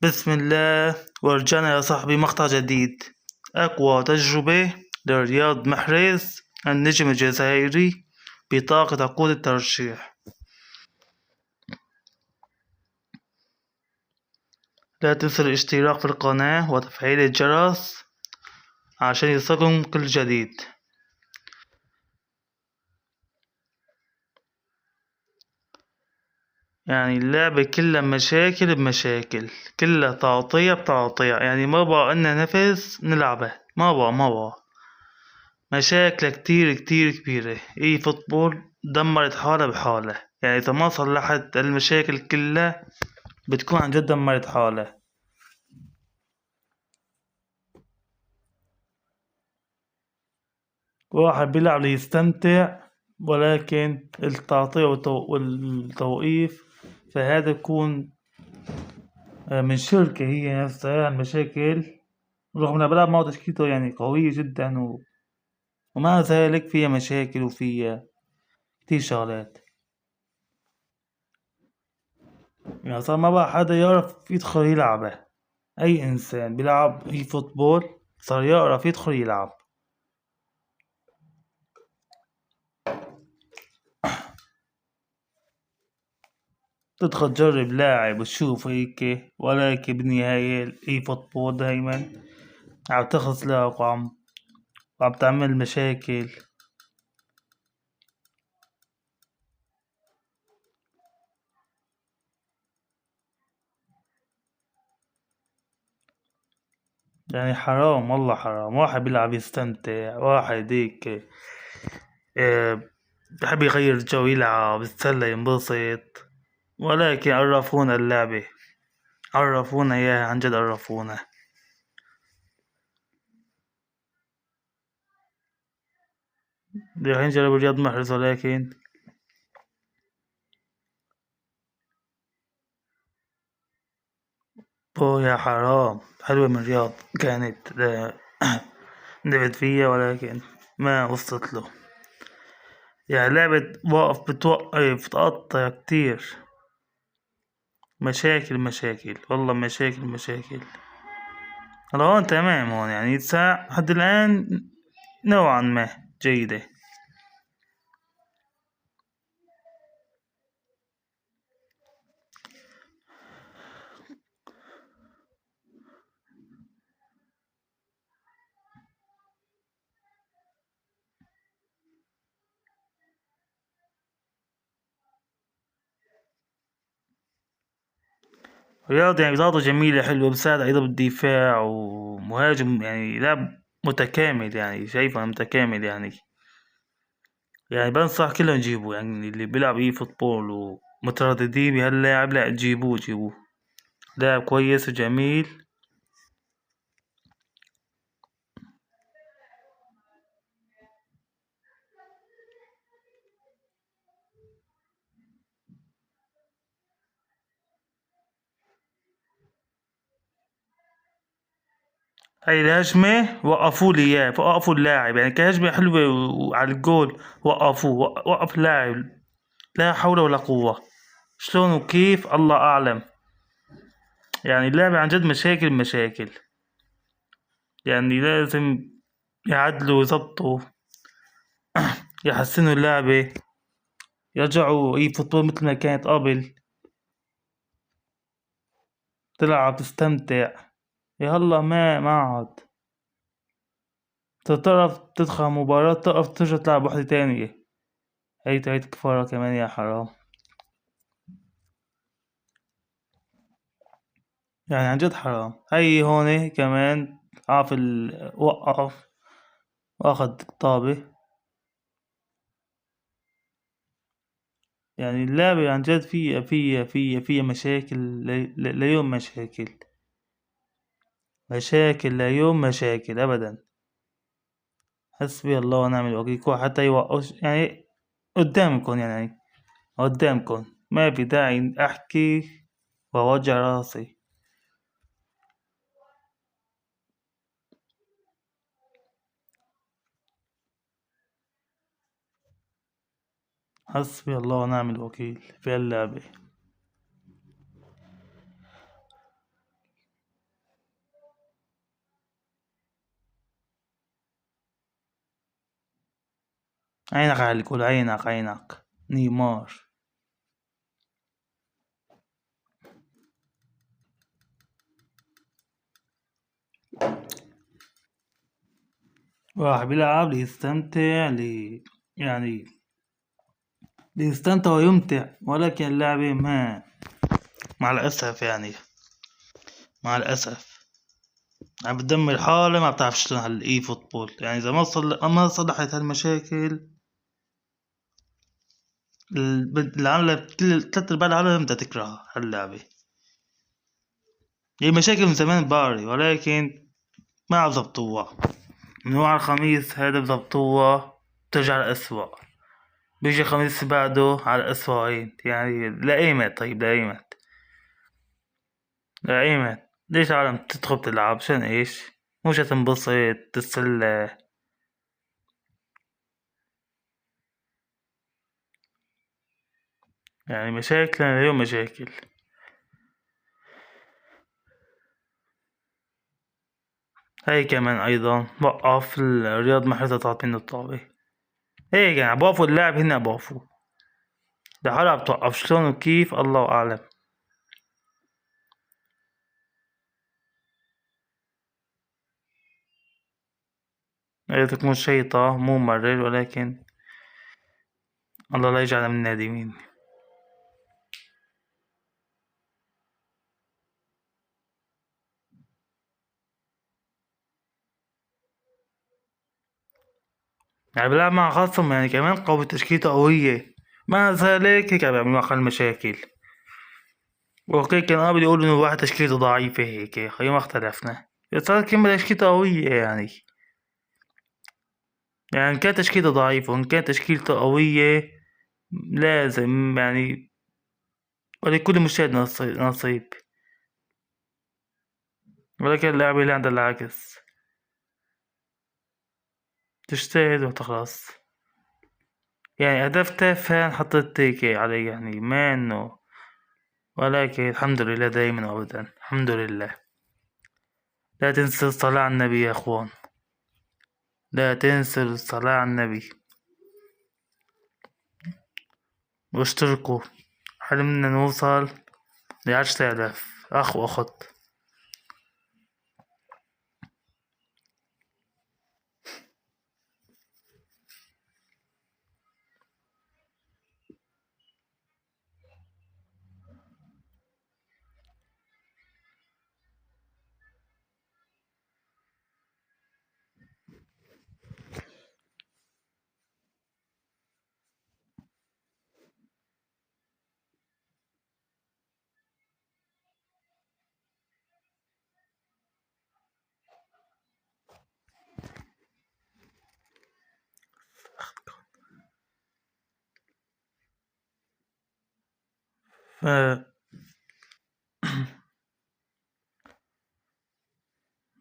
بسم الله. ورجعنا يا صاحبي مقطع جديد. أقوى تجربة لرياض محرز النجم الجزائري بطاقة عقود الترشيح. لا تنسوا الاشتراك في القناة وتفعيل الجرس عشان يوصلكم كل جديد. يعني اللعبة كلها مشاكل بمشاكل، كلها تعطية بتعطية، يعني ما بقى إننا نفس نلعبه، ما بقى مشاكل كتير كتير كبيرة. فوتبول دمرت حالها بحالها، يعني إذا ما صلحت المشاكل كلها بتكون عن جد دمرت حالها. واحد بيلعب ليستمتع، ولكن التعطية والتوقيف فهذا يكون من شركة هي نفسها المشاكل، رغم انها بلعب معه تشكيلته يعني قوية جدا ومع ذلك فيها مشاكل وفيها كتير شغلات. يعني صار ما بقى حدا يعرف يدخل يلعبه. أي إنسان بيلعب فوتبول صار يعرف يدخل يلعب. تدخل تجرب لاعب وتشوف هيك، ولكن بالنهاية فوتبول دايما عم تخسلك وعم تعمل مشاكل. يعني حرام، والله حرام. واحد بيلعب يستمتع، واحد هيك بحب يغير جو، يلعب يتسلى ينبسط، ولكن عرفونا اللعبة، عرفونا اياها، عن جد عرفونا. رايحين نجرب رياض محرز، ولكن يا حرام. حلوة من رياض كانت لعبت فيها، ولكن ما وصلت له. يعني لعبة وقف بتوقف بتقطع كتير. مشاكل والله، مشاكل. هون تمام، هون يعني ساعة حد الآن نوعا ما جيدة. رياضة يعني رياضة جميلة حلوة، بتساعد أيضا بالدفاع ومهاجم، يعني لاعب متكامل، يعني شايفه متكامل يعني بنصح كلهم يجيبوا، يعني اللي بيلعب فوتبول ومترددين بهاللاعب، لا جيبوه. لاعب كويس وجميل. هاي الهجمة وقفوا لي إياه، وقفوا اللاعب، يعني كهجمة حلوة وعلى الجول وقفوه، وقف اللاعب. لا حول ولا قوة. شلون وكيف الله أعلم. يعني اللعبة عن جد مشاكل، يعني لازم يعدلوا ويظبطوا، يحسنوا اللعبة، يرجعوا فوتبول مثل ما كانت قبل، تلعب تستمتع. يا هلا ما عاد تعرف تدخل مباراة، تعرف ترجع تلعب واحدة تانية. هي كفارة كمان، يا حرام. يعني عن جد حرام. هي هون كمان وقف واخد طابة. يعني اللعبة عن جد فيها مشاكل، ليوم مشاكل ليوم مشاكل أبدا. حسبي الله ونعم الوكيل. حتى يوقفش يعني قدامكم، يعني قدامكم ما في داعي أحكي وأوجع راسي. حسبي الله ونعم الوكيل في اللعبة. عينك على الجول، عينك نيمار. واحد بيلعب ليستمتع يعني ليستمتع ويمتع، ولكن اللعبة مع الأسف يعني مع الأسف عم بتدمر حالة، ما بتعرف شلون هالإي فوتبول. يعني إذا ما صلحت هالمشاكل العالم، كل 3/4 العالم بدها تكره هاللعبة. هي مشاكل من زمان باري، ولكن ما عم ضبطوها. من هو على الخميس هذا بضبطوها بترجع لأسوأ، بيجي الخميس بعده على أسوأين. يعني لأيمت، طيب لأيمت ليش العالم تدخل تلعب؟ عشان ايش؟ مش تنبسط تتسلى؟ يعني مشاكل اليوم مشاكل. هاي كمان أيضا وقف الرياض محل تعطي منه الطابة. هيك يعني بوقفوا اللاعب، هنا بوقفوا لحالها بتوقف. شلون وكيف الله أعلم. هي تكون شيطة مو ممرر، ولكن الله لا يجعلنا من النادمين. يعني بيلعب مع خصم يعني كمان قوي، تشكيلته قوية، مع ذلك هيك عم بيعملوا أقل مشاكل. وهيك كان قابل يقول إنه واحد تشكيلته ضعيفة، هيك خي ما اختلفنا. صار كلمة تشكيلته قوية يعني إن كانت تشكيلته ضعيفة وإن كانت تشكيلته قوية لازم يعني ولكل مجتهد نصيب. ولكن اللاعب اللي عنده العكس، تجتهد وتخلص. يعني هدف تافه حطيت تيكي عليه، يعني ما إنه، ولكن الحمد لله دائما وأبدا الحمد لله. لا تنسى الصلاة على النبي يا أخوان، لا تنسى الصلاة على النبي واشتركوا. حلمنا نوصل ل10,000 أخ وأخت. ف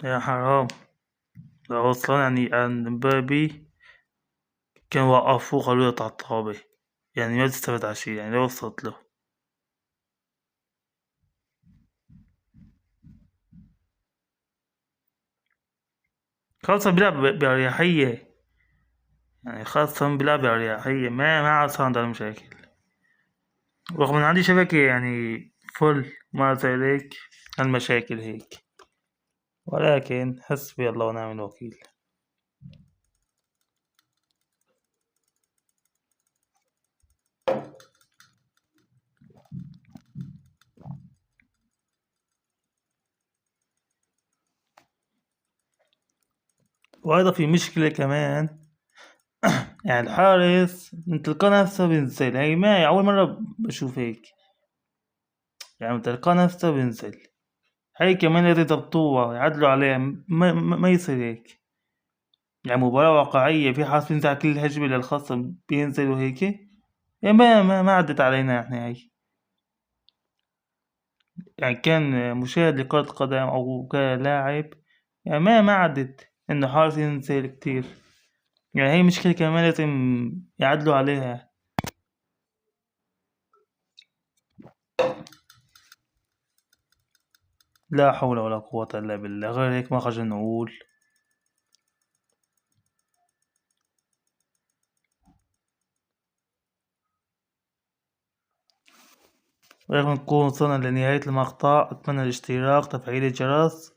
يا حرام، لو أصلا يعني عن مبابي كان وقفوه خلوه يقطع الطابة، يعني ما تستفاد عشي يعني لو وصلت له. خاصة بيلعب بأريحية، يعني خاصة بيلعب بأريحية، ما عاد صار عنده مشاكل. رغم إن عندي شبكة يعني فل، مع ذلك المشاكل هيك. ولكن حسبي الله ونعم الوكيل. وأيضا في مشكلة كمان، يعني الحارس من تلقى نفسه بينزل. هي ما أول مرة بشوف هيك، يعني من تلقى نفسه بينزل. هي كمان لازم يضبطوها يعدلوا عليها، ما يصير هيك. يعني مباراة واقعية، في حارس بينزل على كل هجمة للخصم بينزل وهيك. يعني ما عدت علينا احنا هاي. يعني كان مشاهد لكرة قدم أو كلاعب، يعني ما عدت إنه حارس ينزل كتير. يعني هي مشكلة كمان لازم يعدلوا عليها. لا حول ولا قوة إلا بالله. غير هيك ما خرجنا نقول. وهيك بنكون وصلنا لنهاية المقطع. أتمنى الاشتراك تفعيل الجرس.